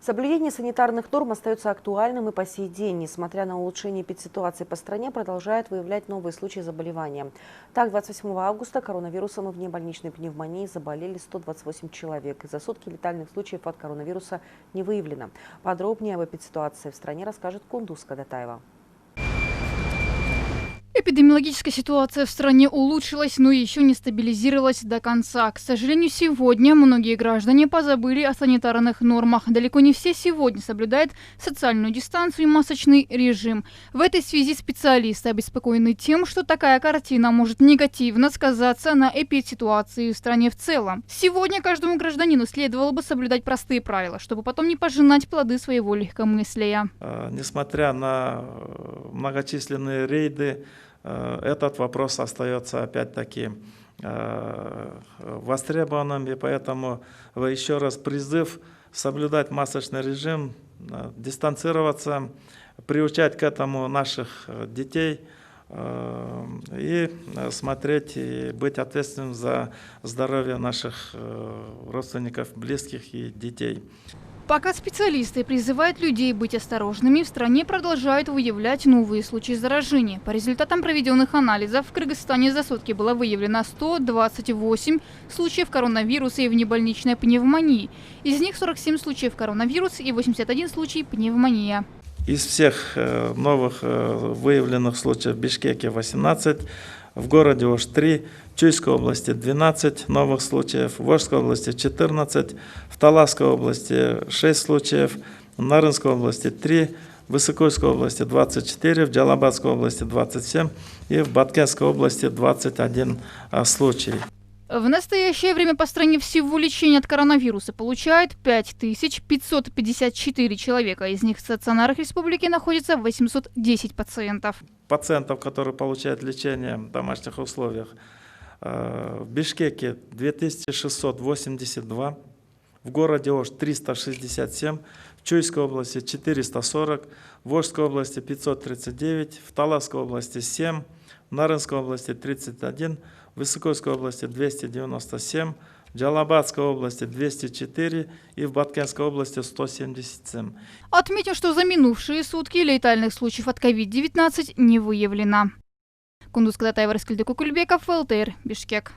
Соблюдение санитарных норм остается актуальным и по сей день. Несмотря на улучшение эпидситуации по стране, продолжают выявлять новые случаи заболевания. Так, 28 августа коронавирусом и внебольничной пневмонией заболели 128 человек. И за сутки летальных случаев от коронавируса не выявлено. Подробнее об эпидситуации в стране расскажет Кундус Кадатаева. Эпидемиологическая ситуация в стране улучшилась, но еще не стабилизировалась до конца. К сожалению, сегодня многие граждане позабыли о санитарных нормах. Далеко не все сегодня соблюдают социальную дистанцию и масочный режим. В этой связи специалисты обеспокоены тем, что такая картина может негативно сказаться на эпидситуации в стране в целом. Сегодня каждому гражданину следовало бы соблюдать простые правила, чтобы потом не пожинать плоды своего легкомыслия. Несмотря на многочисленные рейды, этот вопрос остается опять-таки востребованным, и поэтому еще раз призыв соблюдать масочный режим, дистанцироваться, приучать к этому наших детей и смотреть и быть ответственным за здоровье наших родственников, близких и детей. Пока специалисты призывают людей быть осторожными, в стране продолжают выявлять новые случаи заражения. По результатам проведенных анализов в Кыргызстане за сутки было выявлено 128 случаев коронавируса и внебольничной пневмонии. Из них 47 случаев коронавирус и 81 случай пневмония. Из всех новых выявленных случаев в Бишкеке 18, в городе Ош 3, в Чуйской области 12 новых случаев, в Ошской области 14, в Таласской области 6 случаев, в Нарынской области 3, в Высокойской области 24, в Джалабадской области 27 и в Баткенской области 21 случай. В настоящее время по стране всего лечение от коронавируса получают 5554 человека. Из них в стационарах республики находится 810 пациентов. Пациентов, которые получают лечение в домашних условиях, в Бишкеке 2682, в городе Ош 367, в Чуйской области 440, в Ошской области 539, в Таласской области 7, в Нарынской области 31, в Высокойской области 297, в Джалабадской области 204 и в Баткенской области 177. Отметим, что за минувшие сутки летальных случаев от COVID-19 не выявлено. Кундус Кадатаева, Раскельдек Кукульбеков, ЛТР, Бишкек.